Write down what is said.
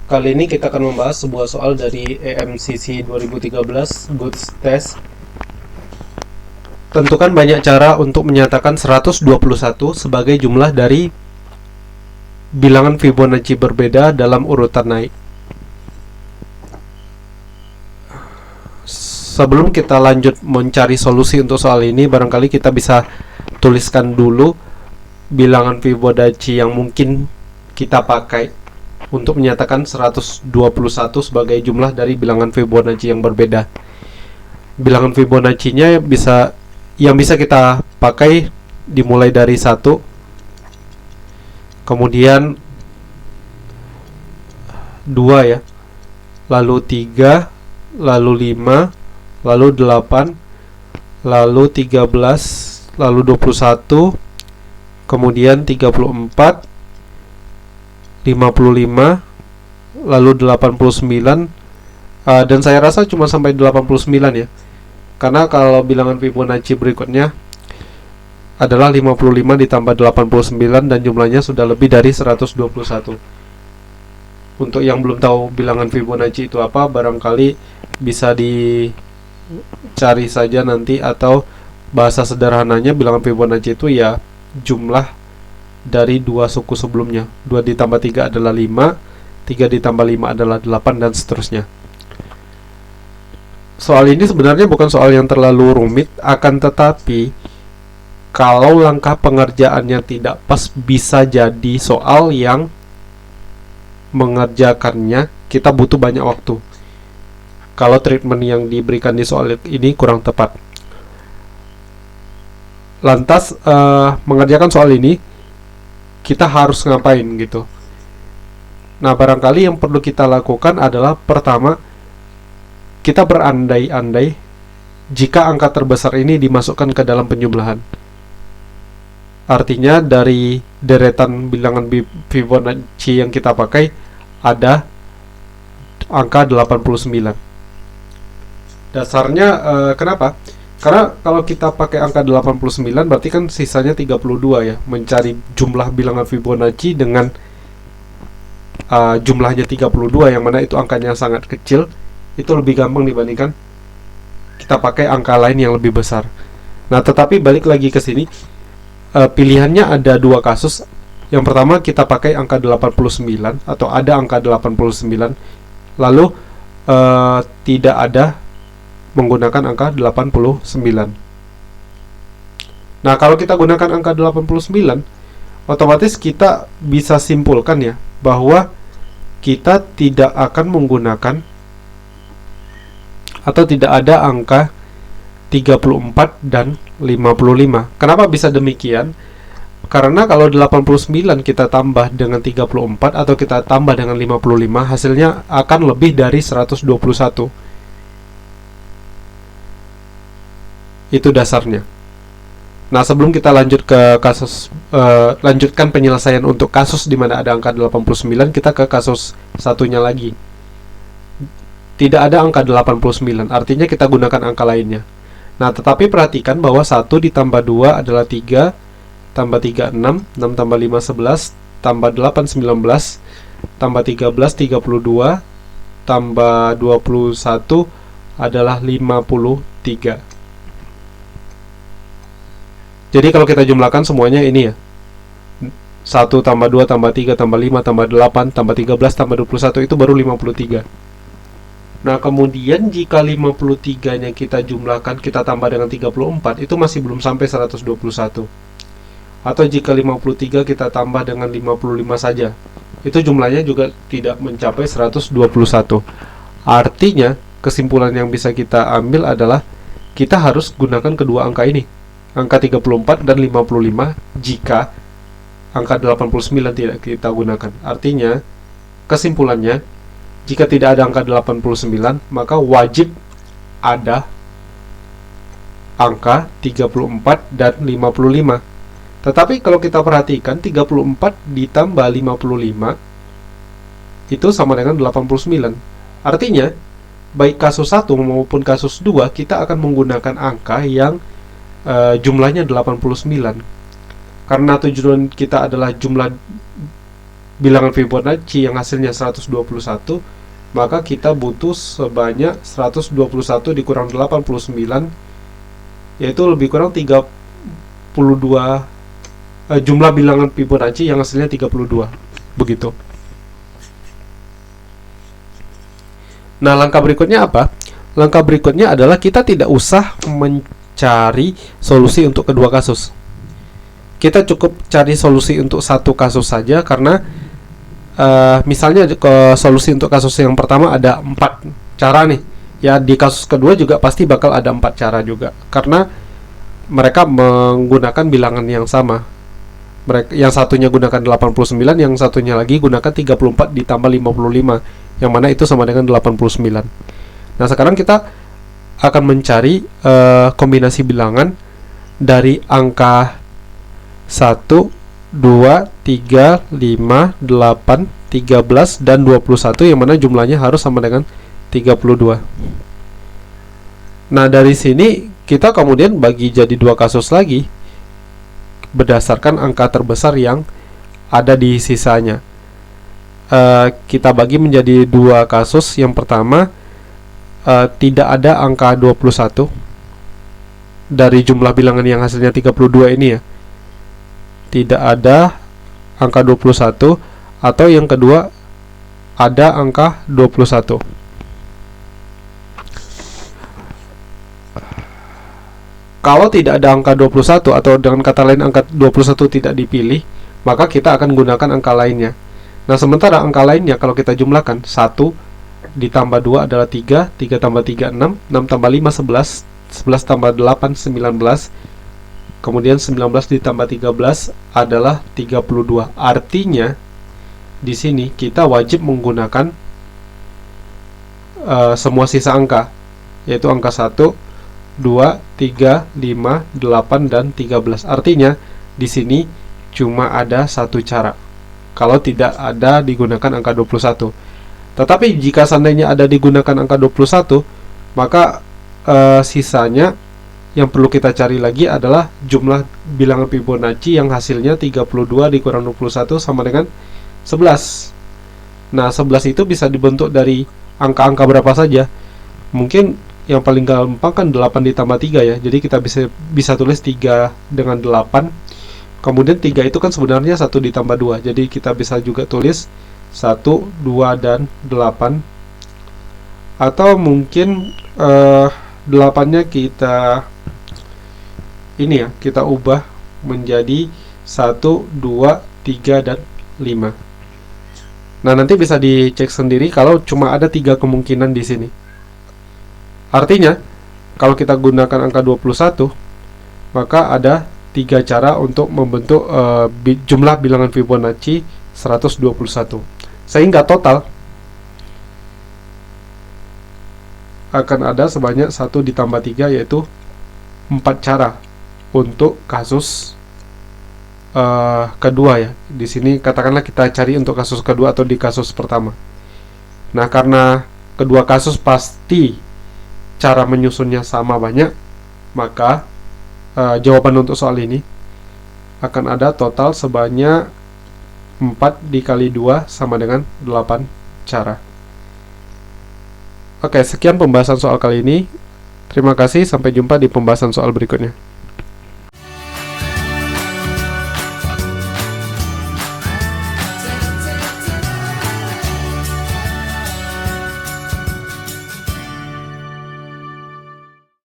Kali ini kita akan membahas sebuah soal dari EMCC 2013 Goods Test. Tentukan banyak cara untuk menyatakan 121 sebagai jumlah dari bilangan Fibonacci berbeda dalam urutan naik. Sebelum kita lanjut mencari solusi untuk soal ini, barangkali kita bisa tuliskan dulu bilangan Fibonacci yang mungkin kita pakai untuk menyatakan 121 sebagai jumlah dari bilangan Fibonacci yang berbeda. Bilangan Fibonacci-nya bisa kita pakai dimulai dari 1, kemudian 2 ya, lalu 3, lalu 5, lalu 8, lalu 13, lalu 21, kemudian 34, 55, lalu 89, dan saya rasa cuma sampai 89 ya, karena kalau bilangan Fibonacci berikutnya adalah 55 ditambah 89 dan jumlahnya sudah lebih dari 121. Untuk yang belum tahu bilangan Fibonacci itu apa, barangkali bisa dicari saja nanti, atau bahasa sederhananya bilangan Fibonacci itu ya jumlah dari dua suku sebelumnya. 2 ditambah 3 adalah 5, 3 ditambah 5 adalah 8, dan seterusnya. Soal ini sebenarnya bukan soal yang terlalu rumit, akan tetapi kalau langkah pengerjaannya tidak pas, bisa jadi soal yang mengerjakannya kita butuh banyak waktu kalau treatment yang diberikan di soal ini kurang tepat. Lantas mengerjakan soal ini kita harus ngapain gitu. Nah, barangkali yang perlu kita lakukan adalah, pertama, kita berandai-andai jika angka terbesar ini dimasukkan ke dalam penjumlahan. Artinya dari deretan bilangan Fibonacci yang kita pakai ada angka 89. Dasarnya kenapa? Karena kalau kita pakai angka 89 berarti kan sisanya 32 ya. Mencari jumlah bilangan Fibonacci dengan jumlahnya 32, yang mana itu angkanya sangat kecil, itu lebih gampang dibandingkan kita pakai angka lain yang lebih besar. Nah, tetapi balik lagi ke sini, pilihannya ada dua kasus. Yang pertama, kita pakai angka 89 atau ada angka 89, lalu tidak ada menggunakan angka 89. Nah, kalau kita gunakan angka 89, otomatis kita bisa simpulkan ya, bahwa kita tidak akan menggunakan atau tidak ada angka 34 dan 55. Kenapa bisa demikian? Karena kalau 89 kita tambah dengan 34 atau kita tambah dengan 55, hasilnya akan lebih dari 121. Itu dasarnya. Nah, sebelum kita lanjut ke kasus, lanjutkan penyelesaian untuk kasus di mana ada angka 89, kita ke kasus satunya lagi. Tidak ada angka 89, artinya kita gunakan angka lainnya. Nah, tetapi perhatikan bahwa 1 ditambah 2 adalah 3, tambah 3 6, 6 tambah 5 11, tambah 8 19, tambah 13 32, tambah 21 adalah 53. Jadi kalau kita jumlahkan semuanya ini ya, 1 tambah 2 tambah 3 tambah 5 tambah 8 tambah 13 tambah 21, itu baru 53. Nah, kemudian jika 53-nya kita jumlahkan, kita tambah dengan 34, itu masih belum sampai 121. Atau jika 53 kita tambah dengan 55 saja, itu jumlahnya juga tidak mencapai 121. Artinya, kesimpulan yang bisa kita ambil adalah kita harus gunakan kedua angka ini, angka 34 dan 55, jika angka 89 tidak kita gunakan. Artinya, kesimpulannya, jika tidak ada angka 89, maka wajib ada angka 34 dan 55. Tetapi kalau kita perhatikan, 34 ditambah 55 itu sama dengan 89. Artinya, baik kasus 1 maupun kasus 2, kita akan menggunakan angka yang jumlahnya 89. Karena tujuan kita adalah jumlah bilangan Fibonacci yang hasilnya 121, maka kita butuh sebanyak 121 dikurang 89, yaitu lebih kurang 32, jumlah bilangan Fibonacci yang hasilnya 32. Begitu. Nah, langkah berikutnya apa? Langkah berikutnya adalah kita tidak usah mencari solusi untuk kedua kasus. Kita cukup cari solusi untuk satu kasus saja, karena misalnya solusi untuk kasus yang pertama ada 4 cara nih. Ya, di kasus kedua juga pasti bakal ada 4 cara juga, karena mereka menggunakan bilangan yang sama. Yang satunya gunakan 89, yang satunya lagi gunakan 34 ditambah 55, yang mana itu sama dengan 89. Nah, sekarang kita akan mencari kombinasi bilangan dari angka 1, 2, 3, 5, 8, 13, dan 21, yang mana jumlahnya harus sama dengan 32. Nah, dari sini kita kemudian bagi jadi 2 kasus lagi berdasarkan angka terbesar yang ada di sisanya. Kita bagi menjadi 2 kasus. Yang pertama, tidak ada angka 21 dari jumlah bilangan yang hasilnya 32 ini ya. Tidak ada angka 21, atau yang kedua ada angka 21. Kalau tidak ada angka 21, atau dengan kata lain angka 21 tidak dipilih, maka kita akan gunakan angka lainnya. Nah, sementara angka lainnya kalau kita jumlahkan, 1 ditambah 2 adalah 3, 3 tambah 3 6, 6 tambah 5 11, 11 tambah 8 19, kemudian 19 ditambah 13 adalah 32. Artinya di sini kita wajib menggunakan semua sisa angka, yaitu angka 1, 2, 3, 5, 8, dan 13. Artinya di sini cuma ada satu cara kalau tidak ada digunakan angka 21. Tetapi jika seandainya ada digunakan angka 21, maka sisanya yang perlu kita cari lagi adalah jumlah bilangan Fibonacci yang hasilnya 32 dikurang 21 sama dengan 11. Nah, 11 itu bisa dibentuk dari angka-angka berapa saja. Mungkin yang paling gampang kan 8 ditambah 3 ya. Jadi kita bisa tulis 3 dengan 8. Kemudian 3 itu kan sebenarnya 1 ditambah 2. Jadi kita bisa juga tulis 1, 2, dan 8. Atau mungkin 8-nya kita kita ubah menjadi 1, 2, 3, dan 5. Nah, nanti bisa dicek sendiri kalau cuma ada 3 kemungkinan di sini. Artinya, kalau kita gunakan angka 21, maka ada 3 cara untuk membentuk jumlah bilangan Fibonacci 121. Sehingga total akan ada sebanyak 1 ditambah 3, yaitu 4 cara untuk kasus kedua ya. Di sini katakanlah kita cari untuk kasus kedua atau di kasus pertama. Nah, karena kedua kasus pasti cara menyusunnya sama banyak, maka jawaban untuk soal ini akan ada total sebanyak 4 dikali 2 sama dengan 8 cara. Oke, sekian pembahasan soal kali ini. Terima kasih, sampai jumpa di pembahasan soal berikutnya.